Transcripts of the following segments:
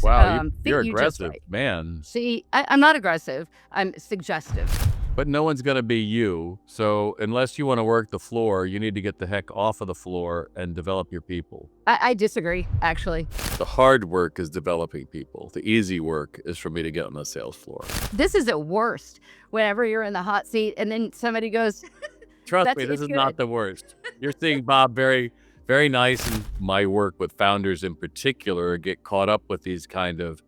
Wow, fit you're you just aggressive, right. man. See, I'm not aggressive. I'm suggestive. But no one's gonna be you. So unless you want to work the floor, you need to get the heck off of the floor and develop your people. I disagree, actually. The hard work is developing people. The easy work is for me to get on the sales floor. This is at worst. Whenever you're in the hot seat and then somebody goes, Trust me, this it's is not good. the worst. You're seeing Bob very, very nice, and my work with founders in particular get caught up with these kind of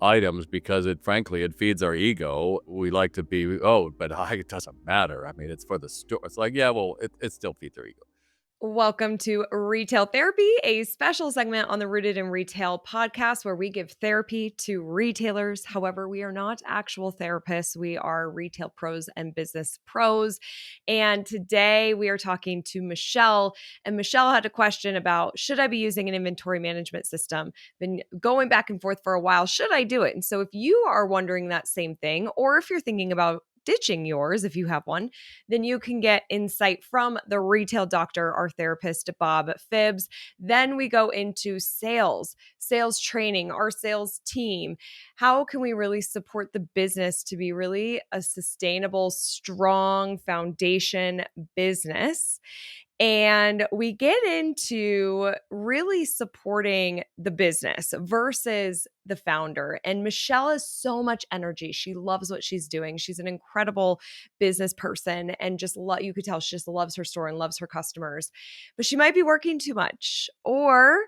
items because frankly, it feeds our ego. We like to be, but it doesn't matter. I mean, it's for the store. It's like, yeah, well, it still feeds our ego. Welcome to Retail Therapy, a special segment on the Rooted in Retail podcast where we give therapy to retailers. However, we are not actual therapists. We are retail pros and business pros. And today we are talking to Michelle. And Michelle had a question about, should I be using an inventory management system? Been going back and forth for a while. Should I do it? And so if you are wondering that same thing, or if you're thinking about ditching yours, if you have one, then you can get insight from the retail doctor, our therapist, Bob Phibbs. Then we go into sales training, our sales team. How can we really support the business to be really a sustainable, strong foundation business? And we get into really supporting the business versus the founder. And Michelle has so much energy. She loves what she's doing. She's an incredible business person and you could tell she just loves her store and loves her customers. But she might be working too much, or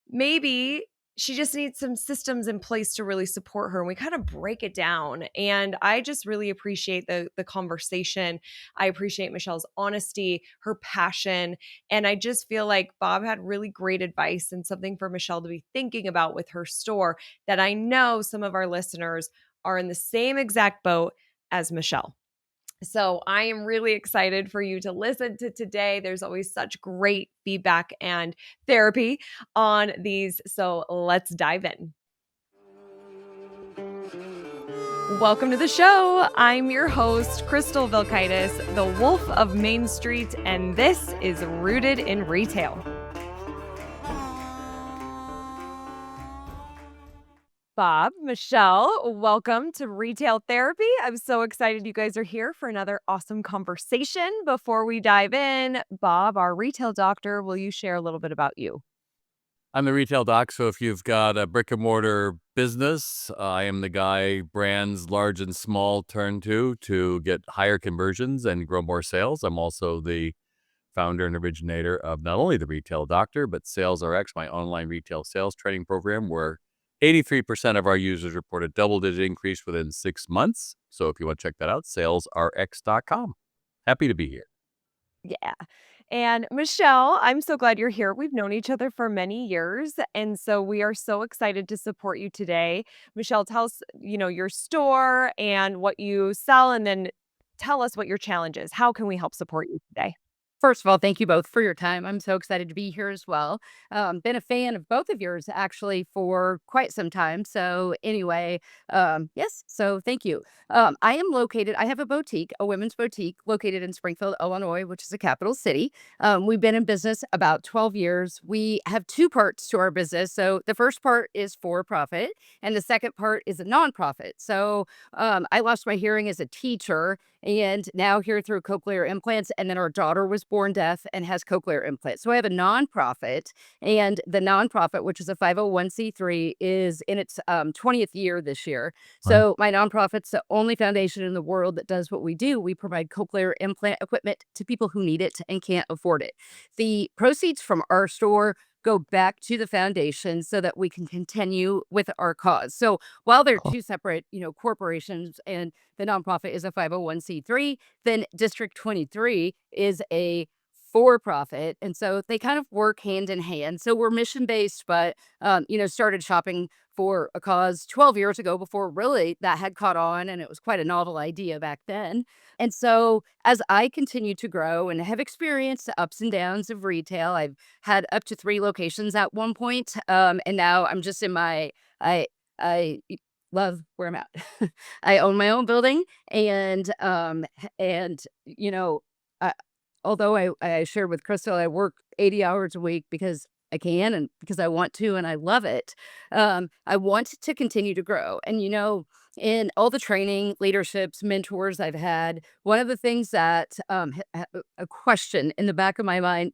maybe she just needs some systems in place to really support her. And we kind of break it down. And I just really appreciate the conversation. I appreciate Michelle's honesty, her passion. And I just feel like Bob had really great advice and something for Michelle to be thinking about with her store that I know some of our listeners are in the same exact boat as Michelle. So I am really excited for you to listen to today. There's always such great feedback and therapy on these. So let's dive in. Welcome to the show. I'm your host, Crystal Vilkaitis, the Wolf of Main Street, and this is Rooted in Retail. Bob, Michelle, welcome to Retail Therapy. I'm so excited you guys are here for another awesome conversation. Before we dive in, Bob, our retail doctor, will you share a little bit about you? I'm the retail doc, so if you've got a brick and mortar business, I am the guy brands large and small turn to get higher conversions and grow more sales. I'm also the founder and originator of not only the Retail Doctor, but Sales RX, my online retail sales training program, where 83% of our users report a double-digit increase within 6 months. So if you want to check that out, salesrx.com. Happy to be here. Yeah. And Michelle, I'm so glad you're here. We've known each other for many years. And so we are so excited to support you today. Michelle, tell us, your store and what you sell, and then tell us what your challenge is. How can we help support you today? First of all, thank you both for your time. I'm so excited to be here as well. Been a fan of both of yours actually for quite some time. So anyway, yes, so thank you. I have a boutique, a women's boutique located in Springfield, Illinois, which is a capital city. We've been in business about 12 years. We have two parts to our business. So the first part is for profit and the second part is a nonprofit. So I lost my hearing as a teacher and now here through cochlear implants. And then our daughter was born deaf and has cochlear implants. So I have a nonprofit, and the nonprofit, which is a 501c3, is in its 20th year this year. So my nonprofit's the only foundation in the world that does what we do. We provide cochlear implant equipment to people who need it and can't afford it. The proceeds from our store go back to the foundation so that we can continue with our cause. So while they're two separate, corporations, and the nonprofit is a 501c3, then District 23 is a for-profit. And so they kind of work hand in hand. So we're mission-based, but, started shopping for a cause 12 years ago before really that had caught on. And it was quite a novel idea back then. And so as I continue to grow and have experienced the ups and downs of retail, I've had up to 3 locations at one point. And now I'm just in I love where I'm at. I own my own building, and I, although I shared with Crystal, I work 80 hours a week because I can, and because I want to and I love it. I want to continue to grow. And, in all the training, leaderships, mentors I've had, one of the things that a question in the back of my mind,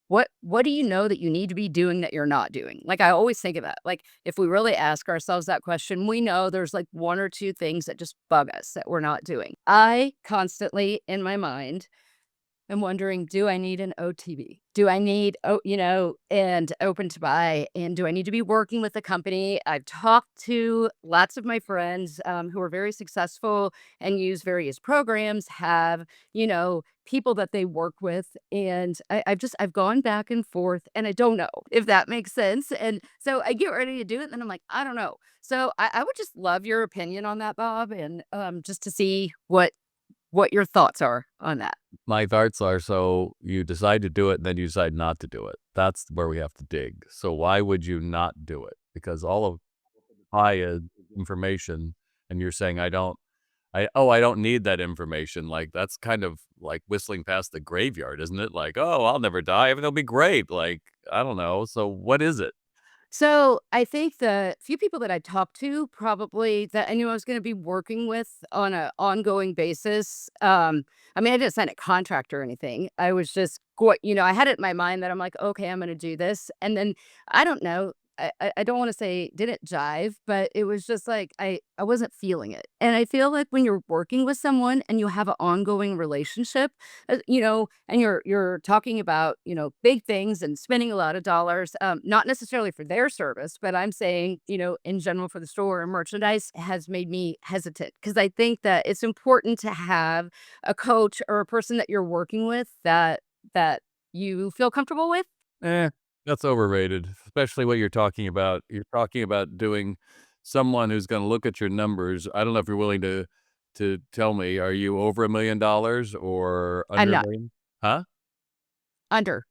what do you know that you need to be doing that you're not doing? Like, I always think of that. Like, if we really ask ourselves that question, we know there's like one or two things that just bug us that we're not doing. I constantly in my mind I'm wondering, do I need an OTB? Do I need, and open to buy? And do I need to be working with a company? I've talked to lots of my friends who are very successful and use various programs, have, people that they work with. And I've gone back and forth and I don't know if that makes sense. And so I get ready to do it. And then I'm like, I don't know. So I would just love your opinion on that, Bob, and just to see what your thoughts are on that. My thoughts are, so you decide to do it and then you decide not to do it. That's where we have to dig. So why would you not do it? Because all of the pie is information, and you're saying, I don't need that information. Like, that's kind of like whistling past the graveyard, isn't it? Like, oh, I'll never die. It'll be great. Like, I don't know. So what is it? So I think the few people that I talked to probably that I knew I was going to be working with on an ongoing basis. I mean, I didn't sign a contract or anything. I was just I had it in my mind that I'm like, okay, I'm going to do this. And then I don't know. I don't want to say didn't jive, but it was just like I wasn't feeling it. And I feel like when you're working with someone and you have an ongoing relationship, and you're talking about, big things and spending a lot of dollars, not necessarily for their service, but I'm saying, in general for the store and merchandise has made me hesitant because I think that it's important to have a coach or a person that you're working with that you feel comfortable with. Eh, that's overrated, especially what you're talking about. You're talking about doing someone who's gonna look at your numbers. I don't know if you're willing to tell me, are you over $1,000,000 or I'm under not 1,000,000? Huh? under.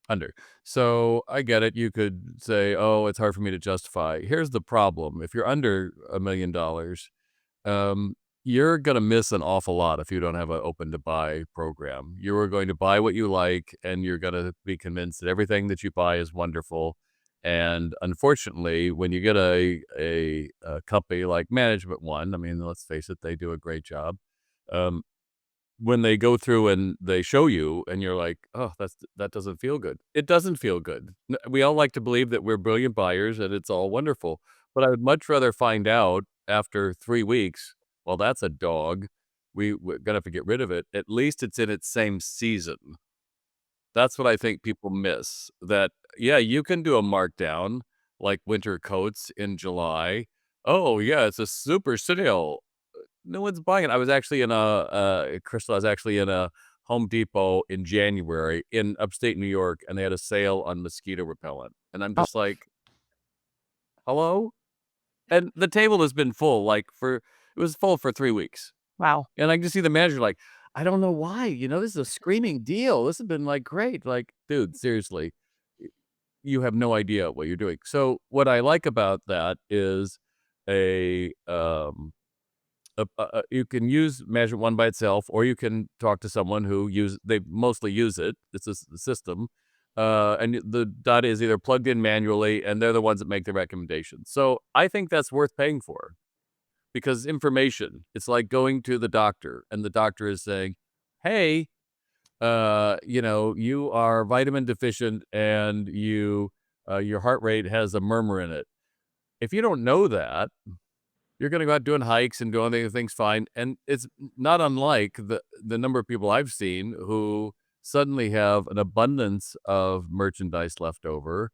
Under. So, I get it. You could say, "Oh, it's hard for me to justify." Here's the problem. If you're under $1,000,000, um, you're gonna miss an awful lot if you don't have an open to buy program. You are going to buy what you like, and you're gonna be convinced that everything that you buy is wonderful. And unfortunately, when you get a company like Management One, I mean, let's face it, they do a great job. Um, when they go through and they show you and you're like, "Oh, that doesn't feel good." It doesn't feel good. We all like to believe that we're brilliant buyers and it's all wonderful, but I would much rather find out after 3 weeks, "Well, that's a dog. We're gonna have to get rid of it." At least it's in its same season. That's what I think people miss, that, yeah, you can do a markdown, like winter coats in July. "Oh, yeah, it's a super sale." No one's buying it. I was actually in Crystal, I was actually in a Home Depot in January in upstate New York, and they had a sale on mosquito repellent, and I'm Oh, just like, "Hello?" And the table has been full, like, it was full for 3 weeks, wow. and I can just see the manager like, "I don't know why, this is a screaming deal. This has been, like, great." Like, "Dude, seriously, y you have no idea what you're doing." So, what I like about that is a, you can use Management One by itself, or you can talk to someone who they mostly use it. It's a system, and the data is either plugged in manually, and they're the ones that make the recommendations. So I think that's worth paying for because information. It's like going to the doctor, and the doctor is saying, "Hey, you are vitamin deficient, and your heart rate has a murmur in it." If you don't know that, you're gonna go out doing hikes and doing other things fine, and it's not unlike the number of people I've seen who suddenly have an abundance of merchandise left over,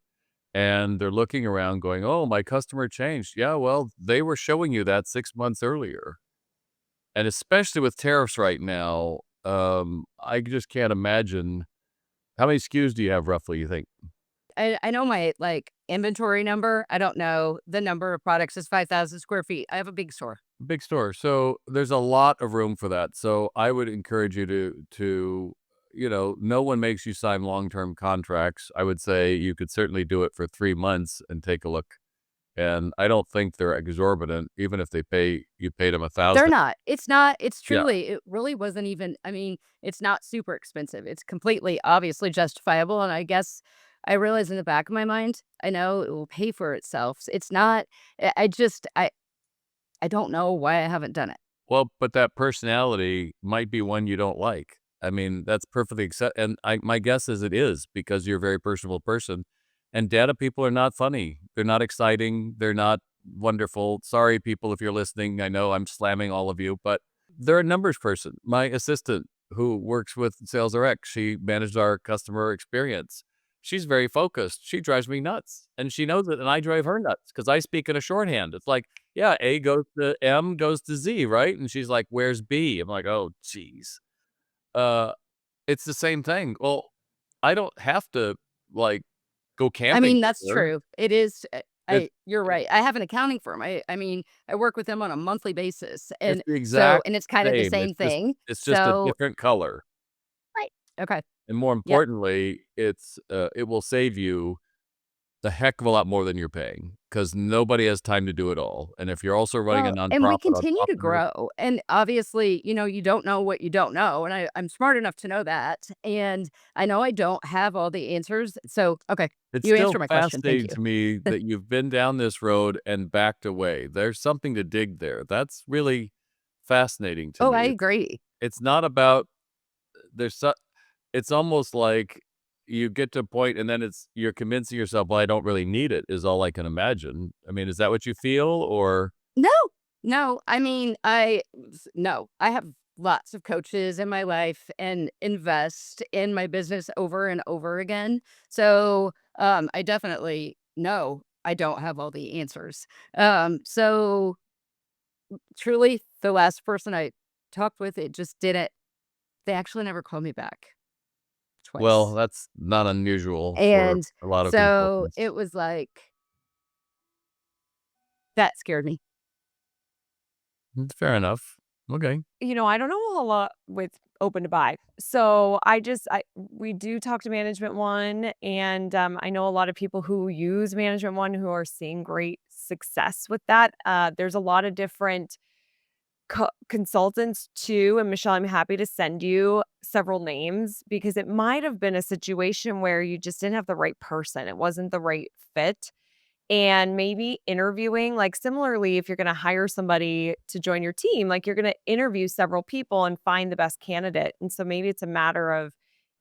and they're looking around going, "Oh, my customer changed." Yeah, well, they were showing you that 6 months earlier, and especially with tariffs right now, I just can't imagine. How many SKUs do you have roughly, you think? I know my, like, inventory number. I don't know the number of products is 5,000 square feet. I have a big store. Big store. So there's a lot of room for that. So I would encourage you to no one makes you sign long-term contracts. I would say you could certainly do it for 3 months and take a look. And I don't think they're exorbitant, even if you paid them They're 1,000. not. It's not. It's Yeah. truly, it really wasn't even, I mean, it's not super expensive. It's completely obviously justifiable. And I guess I realize in the back of my mind, I know it will pay for itself. It's not, I just, I don't know why I haven't done it. Well, but that personality might be one you don't like. I mean, that's perfectly and my guess is it is because you're a very personable person, and data people are not funny. They're not exciting. They're not wonderful. Sorry, people, if you're listening. I know I'm slamming all of you, but they're a numbers person. My assistant who works with Sales RX, she managed our customer experience. She's very focused. She drives me nuts, and she knows it, and I drive her nuts because I speak in a shorthand. It's like, yeah, A goes to M goes to Z, right? And she's like, "Where's B?" I'm like, "Oh, geez." Uh, it's the same thing. Well, I don't have to, like, go I camping mean, with that's her. true. It is, It's you're right. I have an accounting firm. I mean, I work with them on a monthly basis. it's And the so, exact and it's kind of the same. same thing. It's just a So, different color. right. Okay. And more Yep. importantly, it will save you the heck of a lot more than you're paying because nobody has time to do it all. And if you're also running a Well, and we nonprofit on continue top to of it, grow. And obviously, you don't know what you don't know. And I'm smart enough to know that. And I know I don't have all the answers. So, okay. it's You still answered my question. Thank fascinating you. to me that you've been down this road and backed away. There's something to dig there. That's really fascinating to Oh, I me. agree. It's not about there's so it's almost like you get to a point and then you're convincing yourself, "Well, I don't really need it," is all I can imagine. I mean, is that what you feel or No, no. I mean, no, I have lots of coaches in my life and invest in my business over and over again. So, I definitely know I don't have all the answers. So truly the last person I talked with, it just didn't, they actually never called me back well, twice. that's not unusual for And a lot of so consultants. it was like, that scared me. Fair enough. Okay. I don't know a lot with open to buy. So I we do talk to Management One, and I know a lot of people who use Management One who are seeing great success with that. There's a lot of different consultants too, and Michelle, I'm happy to send you several names because it might have been a situation where you just didn't have the right person. It wasn't the right fit. And maybe interviewing, like, similarly, if you're gonna hire somebody to join your team, like, you're gonna interview several people and find the best candidate, and so maybe it's a matter of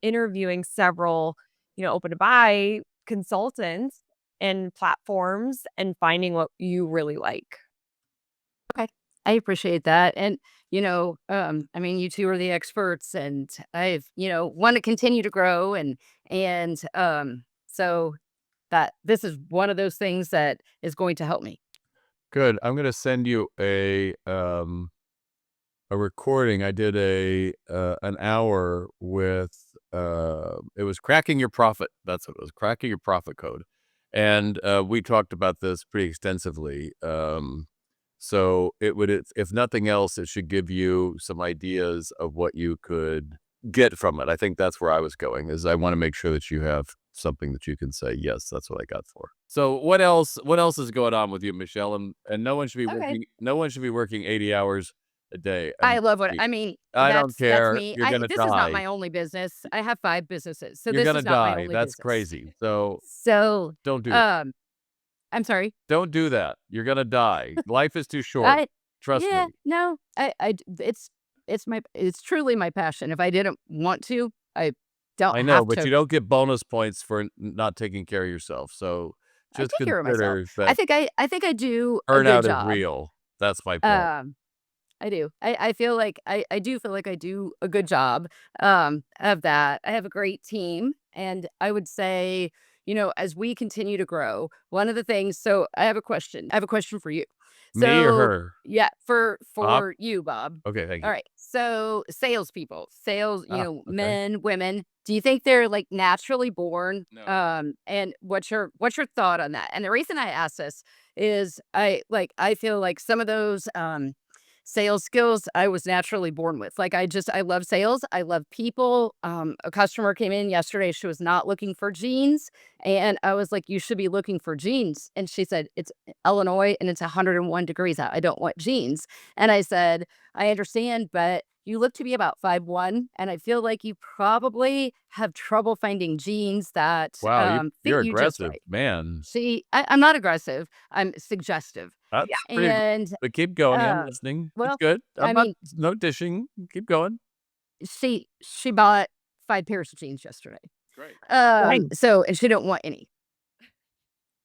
interviewing several, open to buy consultants and platforms and finding what you really like. Okay. I appreciate that. And, I mean, you two are the experts and I've, want to continue to grow and so that this is one of those things that is going to help me. Good. I'm gonna send you a recording. I did an hour with it was cracking your profit. That's what it was, cracking your profit code. And we talked about this pretty extensively. So it would if nothing else, it should give you some ideas of what you could get from it. I think that's where I was going is I want to make sure that you have something that you can say, yes, that's what I got for. So what else is going on with you, Michelle? And Okay. no one should be working 80 hours a day. I love what I mean, I don't that's care. me. You're gonna This is not die. my only business. I have 5 businesses. So You're this gonna is not my die. only That's business. crazy. So So, don't do that. um, I'm sorry. Don't do that. You're gonna die. Life is too short. I Trust Yeah, me. no. It's truly my passion. If I didn't want to, I don't I know, have but to. you don't get bonus points for not taking care of yourself. So I just take care of myself. consider that I think I do a good burnout is job. real. That's my point. Um, I do. I feel like I do feel like I do a good job of that. I have a great team and I would say, as we continue to grow, one of the things, so I have a question. I have a question for you. Me or So, her? yeah, Bob? for you, Bob. Okay, thank All you. right. So, salespeople, Okay. men, women, do you think they're like naturally born? No. And what's your thought on that? And the reason I ask this is I feel like some of those sales skills I was naturally born with. Like I love sales. I love people. A customer came in yesterday. She was not looking for jeans. And I was like, you should be looking for jeans. And she said, it's Illinois and it's 101 degrees out. I don't want jeans. And I said, I understand, but you look to be about 5'1", and I feel like you probably have trouble finding jeans that Wow, fit you're you just aggressive, right. man. See, I'm not aggressive. I'm suggestive. That's pretty g And but keep going, I'm uh, listening. It's well, good. I'm I not mean, no dishing. Keep going. she bought 5 pairs of jeans yesterday. Great. Right. So and she didn't want any.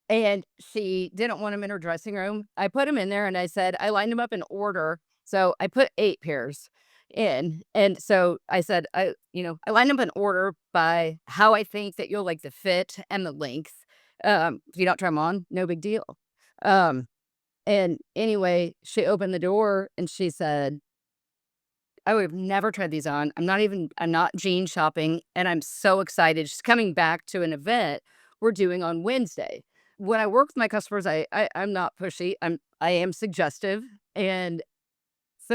And she didn't want them in her dressing room. I put them in there and I said, I lined them up in order. So I put 8 pairs in. And so I said, I lined them in order by how I think that you'll like the fit and the length. If you don't try them on, no big deal. Um, and anyway, she opened the door and she said, I would have never tried these on. I'm not jean shopping and I'm so excited. She's coming back to an event we're doing on Wednesday. When I work with my customers, I'm not pushy. I am suggestive. And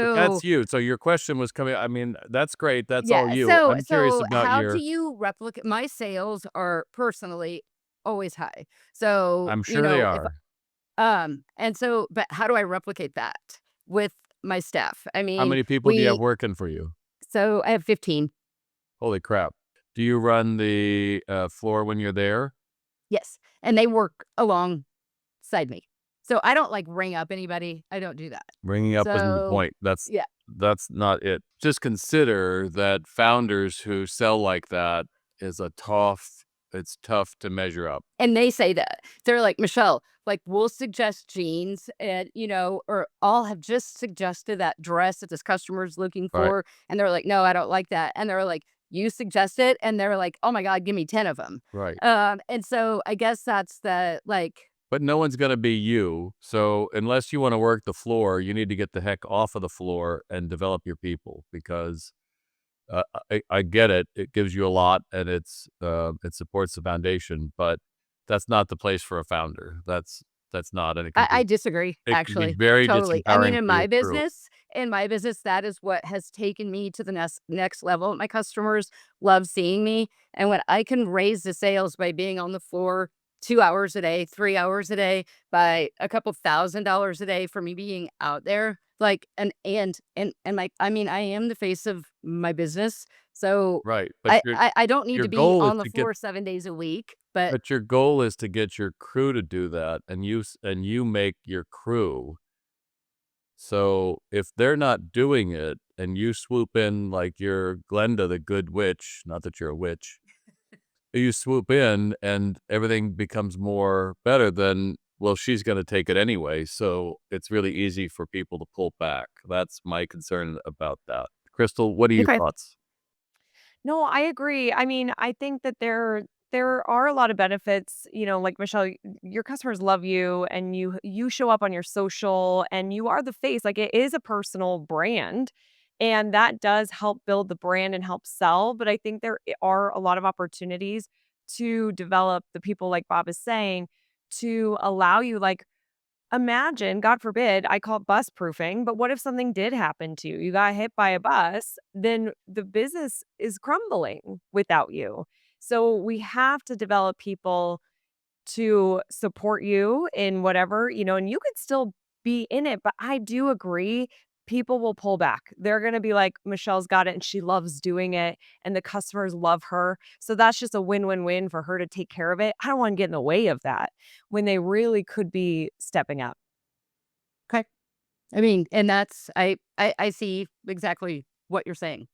But so that's you. So your question was coming I mean, that's great. That's all yeah, you. I'm curious so about how do your you replicate my sales are personally always high. So, I'm sure they if are. and so but how do I replicate that with my staff? I How mean, many people do you have we working for you? so I have 15. Holy crap. Do you run the, floor when you're there? Yes, and they work alongside me. So I don't, like, ring up anybody, I don't do that. Bringing up isn't the So, point. yeah, That's not it. Just consider that founders who sell like that is a tough it's tough to measure up. and they say that. They're like, "Michelle, like, we'll suggest jeans and, or I'll have just suggested that dress that this customer is looking Right, for," and they're like, "No, I don't like that," and they're like, "You suggest it?" And they're like, "Oh my god, give me 10 of them." right. And so I guess that's the, like But no one's gonna be you, so unless you wanna work the floor, you need to get the heck off of the floor and develop your people because, I get it. It gives you a lot and it supports the foundation, but that's not the place for a founder. That's not, and I disagree, it can be actually, very totally. I mean, disempowering for your crew. in my business, that is what has taken me to the next level. My customers love seeing me, and when I can raise the sales by being on the floor 2 hours a day, 3 hours a day, by a couple $1,000 a day for me being out there, like, and my I mean, I am the face of my business, so Right, but I don't need your to be goal is on the to get floor 7 days a week, but but your goal is to get your crew to do that, and you make your crew. So, if they're not doing it and you swoop in like you're Glenda the good witch, not that you're a witch, you swoop in and everything becomes more better, then, well, she's gonna take it anyway, so it's really easy for people to pull back. That's my concern about that. Crystal, what are your okay. thoughts? No, I agree. I mean, I think that there are a lot of benefits, like Michelle, your customers love you and you show up on your social and you are the face. Like it is a personal brand and that does help build the brand and help sell, but I think there are a lot of opportunities to develop the people like Bob is saying to allow you like imagine, God forbid, I call it bus proofing, but what if something did happen to you? You got hit by a bus, then the business is crumbling without you. So we have to develop people to support you in whatever, and you could still be in it. But I do agree, people will pull back. They're going to be like, Michelle's got it and she loves doing it, and the customers love her. So that's just a win win win for her to take care of it. I don't want to get in the way of that when they really could be stepping up. Okay. I mean, and that's I see exactly what you're saying.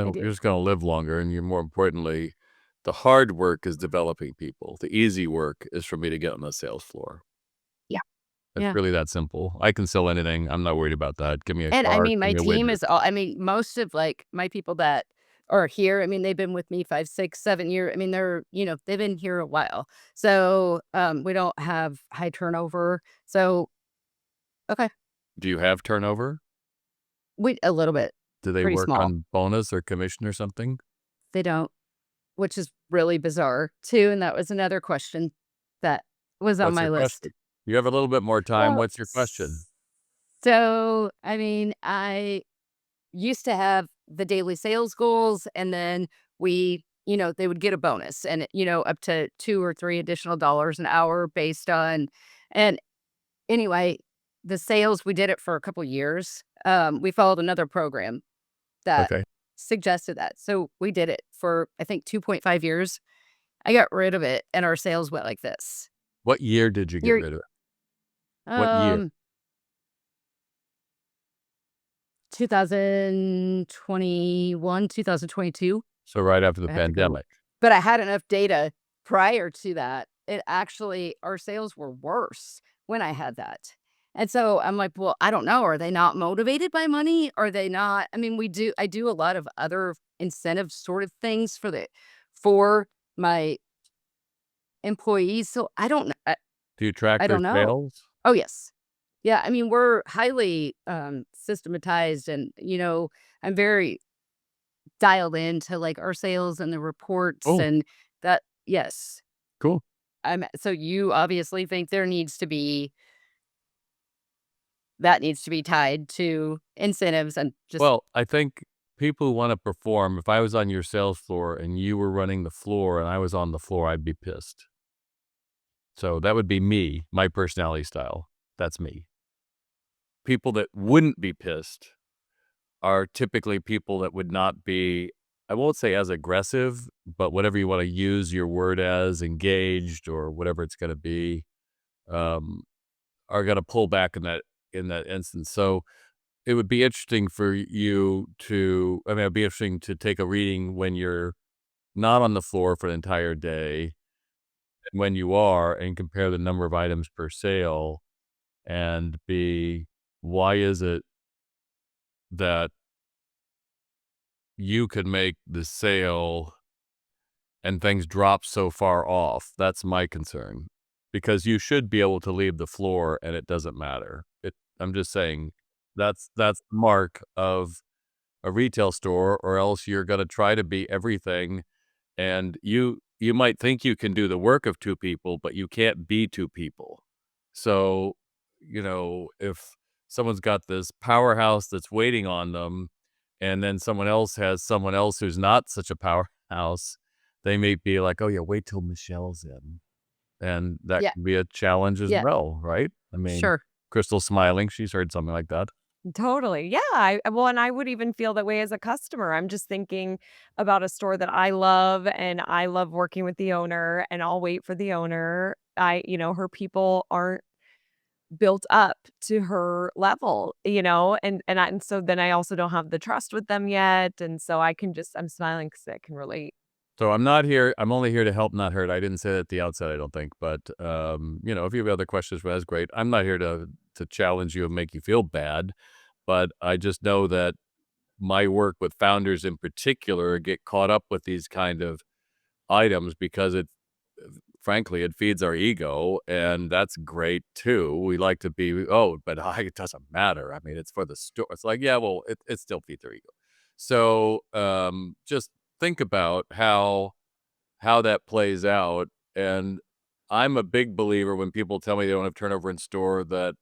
I do. You're just gonna live longer, and you're more importantly, the hard work is developing people. The easy work is for me to get on the sales floor. Yeah. It's Yeah. really that simple. I can sell anything. I'm not worried about that. Give me a And I car, mean, give my me a team widget. is all I mean, most of like my people that are here, I mean, they've been with me 5, 6, 7 years. I mean, they've been here a while. So we don't have high turnover. So okay. Do you have turnover? We a little bit, Do they pretty work small. on bonus or commission or something? They don't, which is really bizarre too. And that was another question that was on What's my your list. question? You have a little bit more time. Well, What's your question? so I mean, I used to have the daily sales goals and then they would get a bonus and up to 2 or 3 additional dollars an hour based on and anyway the sales, we did it for a couple years. We followed another program that Okay. suggested that. So we did it for, I think, 2.5 years. I got rid of it and our sales went like this. What year did you get You're rid of it? What year? um 2021, 2022. So right after the I have to go. pandemic. But I had enough data prior to that. It actually, our sales were worse when I had that. And so I'm like, well, I don't know. Are they not motivated by money? Are they not? I mean, I do a lot of other incentive sort of things for my employees. So I don't know. Do you track I their don't know. sales? Oh, yes. Yeah. I mean, we're highly systematized and, I'm very dialed into like our sales and the reports Cool. and that. Yes. Cool. So you obviously think there needs to be that needs to be tied to incentives and just Well, I think people who wanna perform, if I was on your sales floor and you were running the floor and I was on the floor, I'd be pissed. So that would be me, my personality style. That's me. People that wouldn't be pissed are typically people that would not be, I won't say as aggressive, but whatever you wanna use your word as, engaged or whatever it's gonna be, um, are gonna pull back in that instance. So it would be interesting for you to, I mean, it'd be interesting to take a reading when you're not on the floor for an entire day and when you are, and compare the number of items per sale and be, why is it that you could make the sale and things drop so far off? That's my concern, because you should be able to leave the floor and it doesn't matter. I'm just saying that's the mark of a retail store, or else you're gonna try to be everything, and you might think you can do the work of 2 people, but you can't be 2 people. So, if someone's got this powerhouse that's waiting on them, and then someone else has someone else who's not such a powerhouse, they may be like, "Oh, yeah, wait till Michelle's in." And that yeah, can be a challenge as yeah, well, right? I mean, sure. Crystal's smiling, she's heard something like that. Totally. Yeah. Well, and I would even feel that way as a customer. I'm just thinking about a store that I love and I love working with the owner and I'll wait for the owner. Her people aren't built up to her level, and so then I also don't have the trust with them yet. And so I'm smiling because I can relate. So I'm only here to help, not hurt. I didn't say that at the outset, I don't think, but, if you have other questions, well, that's great. I'm not here to challenge you and make you feel bad, but I just know that my work with founders in particular get caught up with these kind of items because frankly, it feeds our ego, and that's great too. We like to be, "Oh, but it doesn't matter. I mean, it's for the store." It's like, yeah, well, it still feeds our ego. So, just think about how that plays out, and I'm a big believer when people tell me they don't have turnover in store that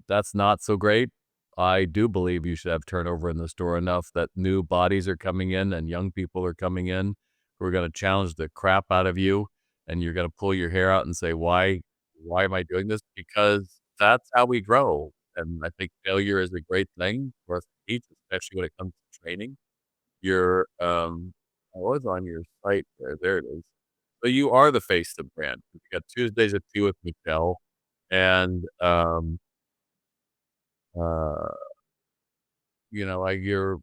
that's not so great. I do believe you should have turnover in the store enough that new bodies are coming in and young people are coming in who are gonna challenge the crap out of you, and you're gonna pull your hair out and say, "Why am I doing this?" Because that's how we grow, and I think failure is a great thing for us to teach, especially when it comes to training. You're, I was on your site there, there it is. So you are the face of the brand. You got Tuesdays at 2 with Michelle, and, uh like your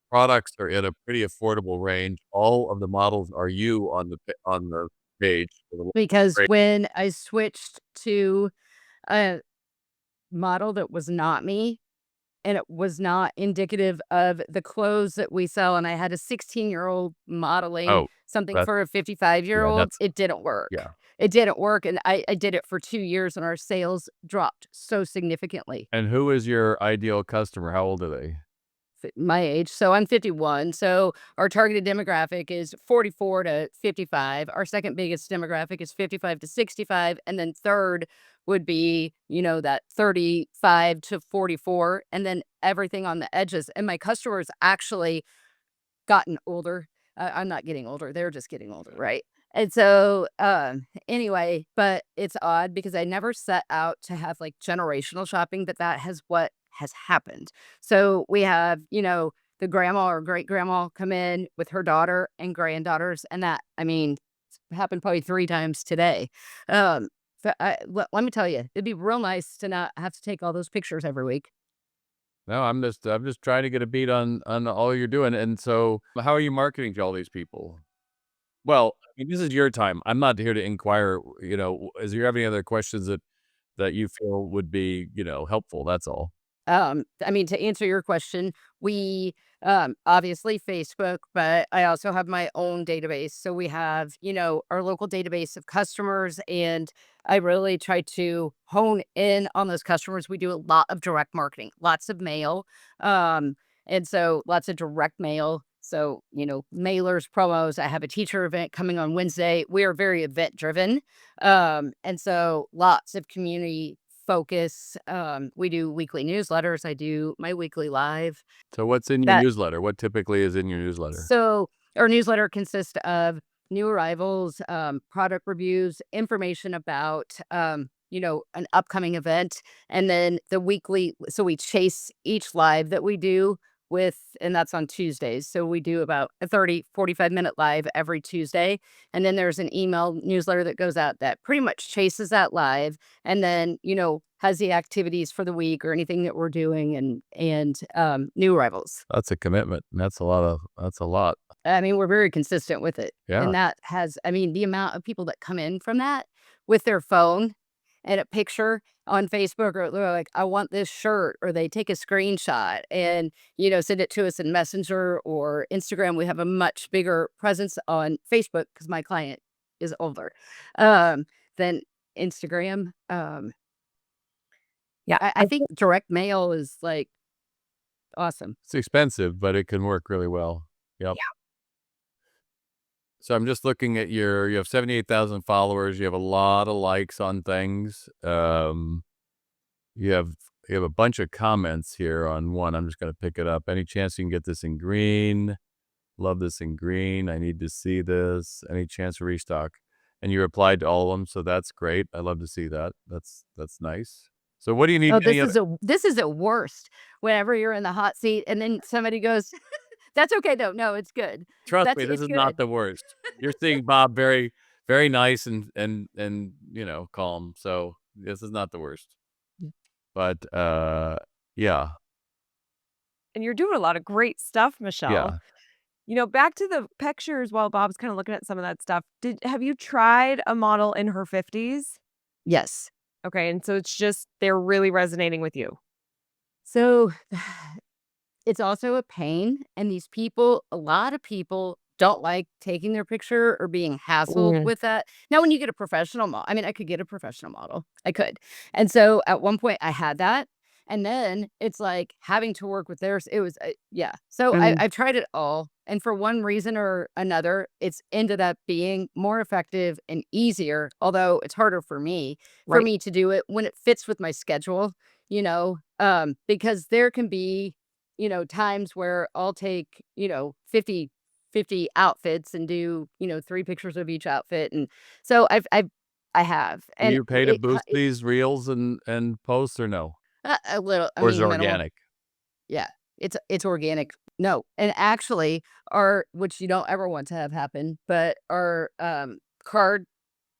products are in a pretty affordable range. All of the models are you on the page. Because Great. when I switched to a model that was not me and it was not indicative of the clothes that we sell, and I had a 16-year-old modeling Oh, something that for a 55-year-old, yeah, old, that's it didn't work. yeah. It didn't work, and I did it for 2 years, and our sales dropped so significantly. And who is your ideal customer? How old are they? My age. So I'm 51. So our targeted demographic is 44 to 55. Our second biggest demographic is 55 to 65. And then third would be, that 35 to 44. And then everything on the edges. And my customers actually gotten older. I'm not getting older. They're just getting older. Right. And so, anyway, but it's odd because I never set out to have like generational shopping, but that has what has happened. So we have, the grandma or great grandma come in with her daughter and granddaughters, and that, I mean, it's happened probably 3 times today. Um, let me tell you, it'd be real nice to not have to take all those pictures every week. No, I'm just trying to get a beat on all you're doing. And so, how are you marketing to all these people? Well, I mean, this is your time. I'm not here to inquire. Is there any other questions that you feel would be helpful? That's all. I mean, to answer your question, we obviously Facebook, but I also have my own database. So we have, our local database of customers, and I really try to hone in on those customers. We do a lot of direct marketing, lots of mail. And so lots of direct mail. So, mailers, promos. I have a teacher event coming on Wednesday. We are very event driven. And so lots of community focus. We do weekly newsletters. I do my weekly live. So, what's in your That newsletter? What typically is in your newsletter? so our newsletter consists of new arrivals, product reviews, information about an upcoming event, and then the weekly. So we chase each live that we do with, and that's on Tuesdays. So we do about a 30-45 minute live every Tuesday. And then there's an email newsletter that goes out that pretty much chases that live, and then, has the activities for the week or anything that we're doing, and new arrivals. That's a commitment. That's a lot. I mean, we're very consistent with it. Yeah. And that has, I mean, the amount of people that come in from that with their phone and a picture on Facebook, or they're like, I want this shirt, or they take a screenshot and, send it to us in Messenger or Instagram. We have a much bigger presence on Facebook because my client is older than Instagram. Yeah, I think direct mail is like awesome. It's expensive, but it can work really well. Yep. So I'm just looking at you have 78,000 followers. You have a lot of likes on things. You have a bunch of comments here on one. I'm just going to pick it up. Any chance you can get this in green? Love this in green. I need to see this. Any chance to restock? And you replied to all of them, so that's great. I love to see that. That's nice. So what do you need? Oh, Any this is a worst whenever you're in the hot seat and then somebody goes, "That's okay though. No, it's good. Trust me, this It's is not good." the worst. You're seeing Bob very, very nice and calm. So this is not the worst. Yeah. But yeah, And you're doing a lot of great stuff, Michelle. yeah. Back to the pictures while Bob's kind of looking at some of that stuff. Have you tried a model in her 50s? Yes. Okay, and so it's just they're really resonating with you. So it's also a pain, and these people, a lot of people don't like taking their picture or being hassled Mm. with that. Now, when you get a professional model, I mean, I could get a professional model. I could. And so at one point I had that. And then it's like having to work with theirs. It was, yeah. So Mm. I've tried it all. And for one reason or another, it's ended up being more effective and easier, although it's harder for Right. me to do it when it fits with my schedule, because there can be, times where I'll take, 50 outfits and do, 3 pictures of each outfit. And so I have, Do and you pay to boost these reels and posts or no? a little, I Or is it mean, minimal. organic? Yeah, it's organic. No, and actually, our which you don't ever want to have happen, but our card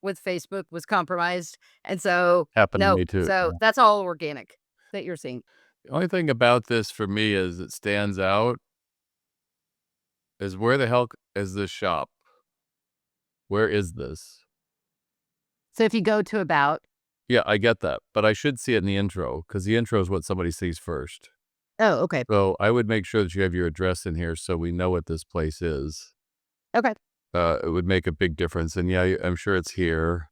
with Facebook was compromised, and so Happened to no, me too. so that's all organic that you're seeing. The only thing about this for me is it stands out is where the hell is this shop? Where is this? So if you go to about, Yeah, I get that, but I should see it in the intro because the intro is what somebody sees first. oh, okay, So I would make sure that you have your address in here so we know what this place is. okay, It would make a big difference. And yeah, I'm sure it's here.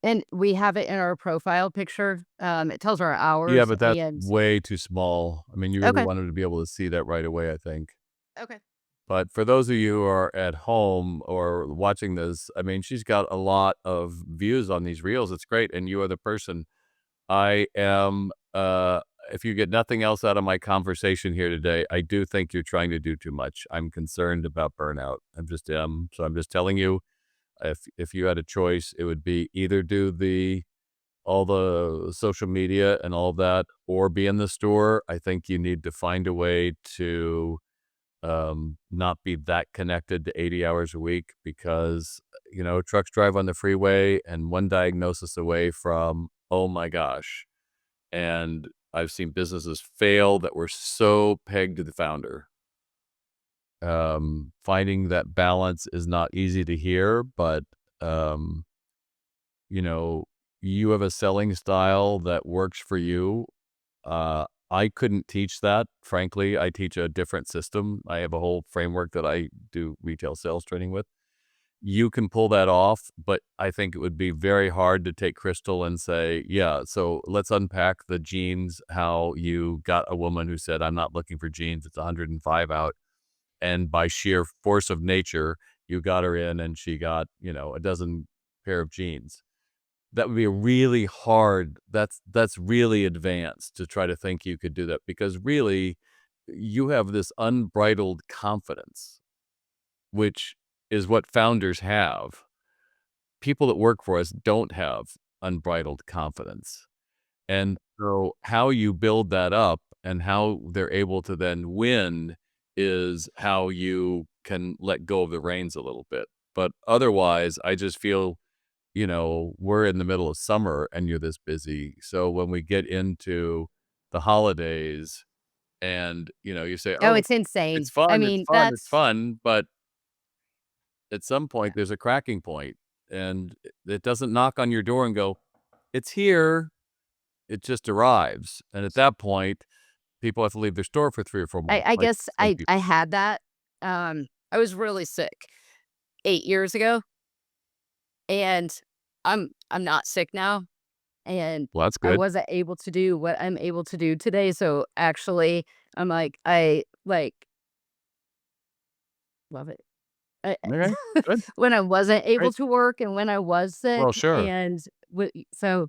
and we have it in our profile picture. It tells our Yeah, hours but that's and way too small. I mean, you really okay, wanted to be able to see that right away, I think. okay, But for those of you who are at home or watching this, I mean, she's got a lot of views on these reels. It's great. And you are the person. I am, if you get nothing else out of my conversation here today, I do think you're trying to do too much. I'm concerned about burnout. I'm just, so I'm just telling you, If you had a choice, it would be either do all the social media and all of that, or be in the store. I think you need to find a way to not be that connected to 80 hours a week because, trucks drive on the freeway and one diagnosis away from, oh my gosh. And I've seen businesses fail that were so pegged to the founder. Finding that balance is not easy to hear, but, um, you know, you have a selling style that works for you. I couldn't teach that. Frankly, I teach a different system. I have a whole framework that I do retail sales training with. You can pull that off, but I think it would be very hard to take Crystal and say, yeah, so let's unpack the jeans, how you got a woman who said, I'm not looking for jeans. It's 105 out. And by sheer force of nature, you got her in and she got, a dozen pair of jeans. That would be a really hard, that's really advanced to try to think you could do that because really you have this unbridled confidence, which is what founders have. People that work for us don't have unbridled confidence. And so how you build that up and how they're able to then win is how you can let go of the reins a little bit. But otherwise, I just feel, we're in the middle of summer and you're this busy. So when we get into the holidays and, you say, Oh, oh, it's insane. it's fun, I it's mean, fun, it's fun. But at some point, there's a cracking point and it doesn't knock on your door and go, it's here. It just arrives, and at that point, people have to leave their store for 3 or 4 months, I like guess some I people. had that. I was really sick 8 years ago, and I'm not sick now, and Well, that's I good. wasn't able to do what I'm able to do today, so actually, I love it. I Okay, good, when I wasn't able great. to work and when I was sick Well, sure. and so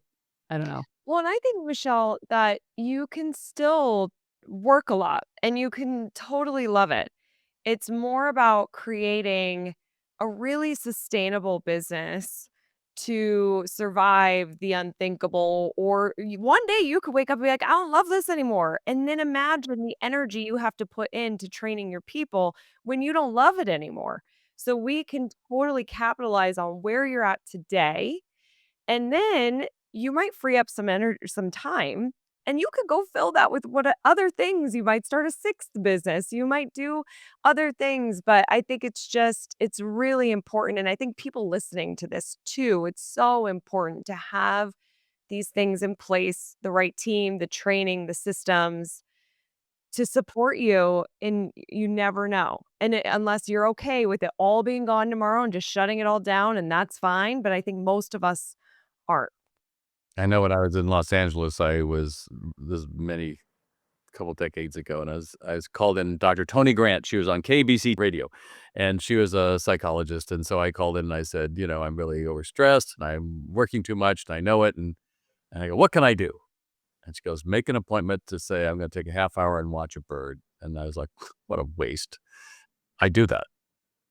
I don't know. Well, and I think, Michelle, that you can still work a lot and you can totally love it. It's more about creating a really sustainable business to survive the unthinkable. Or one day you could wake up and be like, I don't love this anymore. And then imagine the energy you have to put into training your people when you don't love it anymore. So we can totally capitalize on where you're at today, and then you might free up some energy, some time, and you could go fill that with other things. You might start a sixth business. You might do other things, but I think it's really important. And I think people listening to this too, it's so important to have these things in place, the right team, the training, the systems to support you. And you never know. And unless you're okay with it all being gone tomorrow and just shutting it all down, and that's fine. But I think most of us aren't. I know when I was in Los Angeles, I was this many couple decades ago, and I was called in Dr. Tony Grant. She was on KBC radio, and she was a psychologist, and so I called in and I said, "I'm really overstressed, and I'm working too much, and I know it." And I go, "What can I do?" And she goes, "Make an appointment to say I'm gonna take a half hour and watch a bird." And I was like, "What a waste." I do that.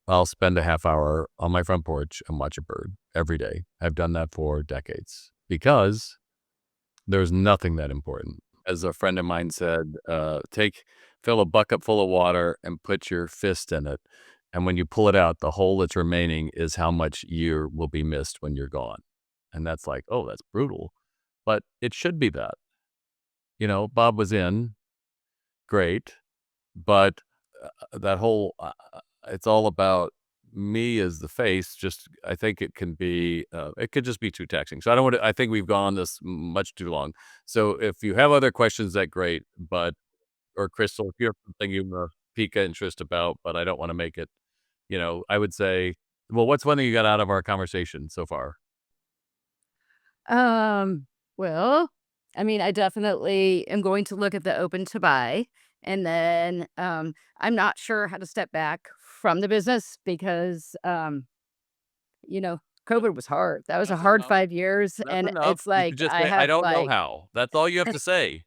I'll spend a half hour on my front porch and watch a bird every day. I've done that for decades because there's nothing that important. As a friend of mine said, fill a bucket full of water and put your fist in it. And when you pull it out, the hole that's remaining is how much you will be missed when you're gone. And that's like, oh, that's brutal. But it should be that. Bob was in, great. But that whole, it's all about me as the face. Just, I think it could just be too taxing. So I think we've gone this much too long. So if you have other questions, that great. Or Crystal, if you have something you pique interest about, but I don't want to make it, I would say, well, what's one thing you got out of our conversation so far? Well, I mean, I definitely am going to look at the open to buy. And then I'm not sure how to step back from the business because, you know, COVID was hard. That was a That's hard enough. 5 years. That's And enough. it's You could like, just I say, I have don't know like, how. That's all you have to say.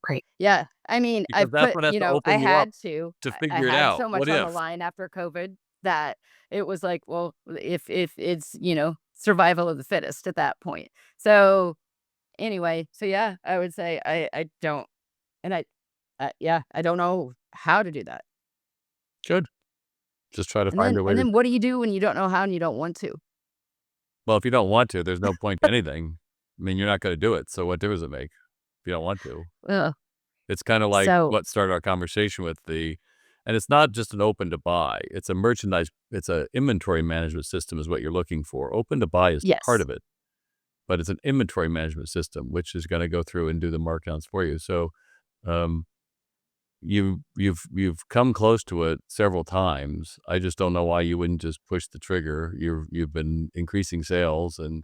Right. yeah, I mean, Because I've that's put, what has to I open you up had to, to I figure it had out. so What much on the if? line after COVID that it was like, well, if it's, survival of the fittest at that point. So anyway, so yeah, I would say I don't, and yeah, I don't know how to do that. Good. Just try to And find then a way and to. then what do you do when you don't know how and you don't want to? Well, if you don't want to, there's no point to anything. I mean, you're not going to do it. So what difference does it make if you don't want to? Ugh. It's kind of like So what started our conversation with and it's not just an open to buy. It's a merchandise. It's a inventory management system is what you're looking for. Open to buy is part yes, of it, but it's an inventory management system, which is going to go through and do the markdowns for you. So, um, you've come close to it several times. I just don't know why you wouldn't just push the trigger. You've been increasing sales and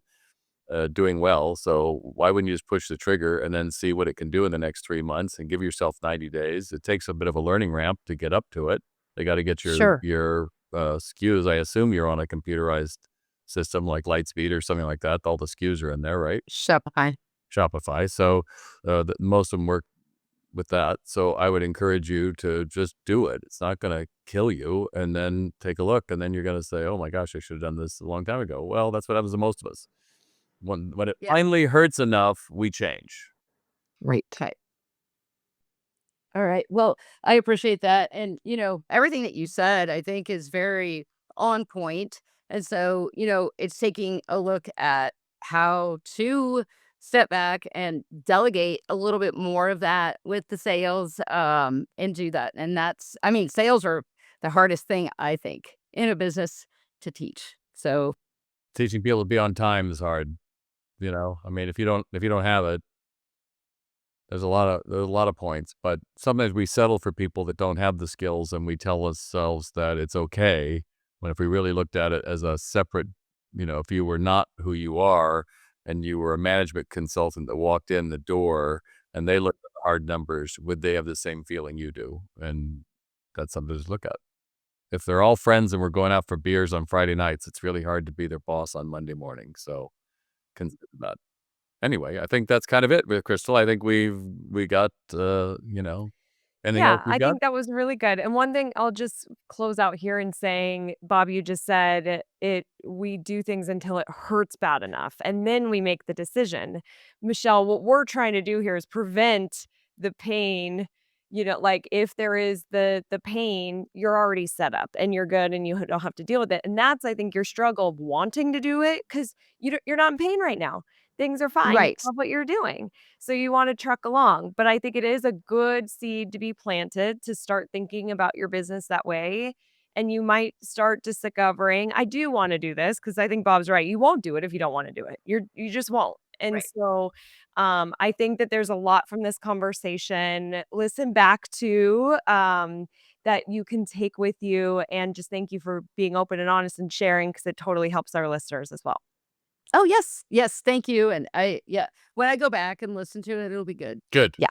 doing well. So why wouldn't you just push the trigger and then see what it can do in the next 3 months and give yourself 90 days? It takes a bit of a learning ramp to get up to it. They got to get sure. your SKUs. I assume you're on a computerized system like Lightspeed or something like that. All the SKUs are in there, right? Shopify. Shopify. So most of them work with that. So I would encourage you to just do it. It's not going to kill you. And then take a look. And then you're going to say, oh my gosh, I should have done this a long time ago. Well, that's what happens to most of us. When it Yeah. finally hurts enough, we change. Right. Right. All right. Well, I appreciate that. And, everything that you said, I think is very on point. And so, it's taking a look at how to step back and delegate a little bit more of that with the sales, and do that. And I mean, sales are the hardest thing, I think, in a business to teach. So, Teaching people to be on time is hard. I mean, if you don't have it, there's a lot of points, but sometimes we settle for people that don't have the skills and we tell ourselves that it's okay. When if we really looked at it as a separate, if you were not who you are and you were a management consultant that walked in the door and they looked at the hard numbers, would they have the same feeling you do? And that's something to look at. If they're all friends and we're going out for beers on Friday nights, it's really hard to be their boss on Monday morning. So consider that. Anyway, I think that's kind of it with Crystal. I think we got, anything else Yeah, you've I got? think that was really good. And one thing I'll just close out here in saying, Bob, you just said we do things until it hurts bad enough and then we make the decision. Michelle, what we're trying to do here is prevent the pain. Like if there is the pain, you're already set up and you're good and you don't have to deal with it. And that's, I think, your struggle of wanting to do it because you're not in pain right now. Things are fine. You right. love what you're doing. So you want to truck along. But I think it is a good seed to be planted to start thinking about your business that way. And you might start discovering, I do want to do this because I think Bob's right. You won't do it if you don't want to do it. You just won't. And Right. so I think that there's a lot from this conversation. Listen back to that you can take with you, and just thank you for being open and honest and sharing because it totally helps our listeners as well. Oh, yes. Yes. Thank you. And yeah, when I go back and listen to it, it'll be good. Good. Yeah,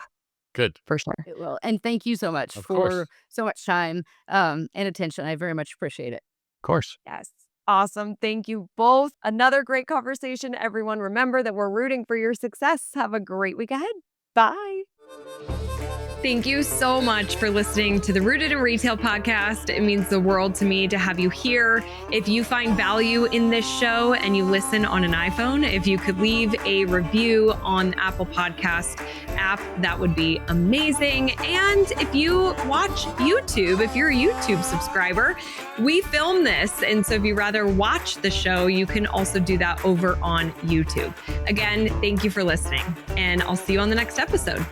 Good. for sure. It will. And thank you so much Of for course. so much time, and attention. I very much appreciate it. Of course. Yes. Awesome. Thank you both. Another great conversation. Everyone, remember that we're rooting for your success. Have a great week ahead. Bye. Thank you so much for listening to the Rooted in Retail podcast. It means the world to me to have you here. If you find value in this show and you listen on an iPhone, if you could leave a review on the Apple Podcast app, that would be amazing. And if you watch YouTube, if you're a YouTube subscriber, we film this. And so if you rather watch the show, you can also do that over on YouTube. Again, thank you for listening, and I'll see you on the next episode.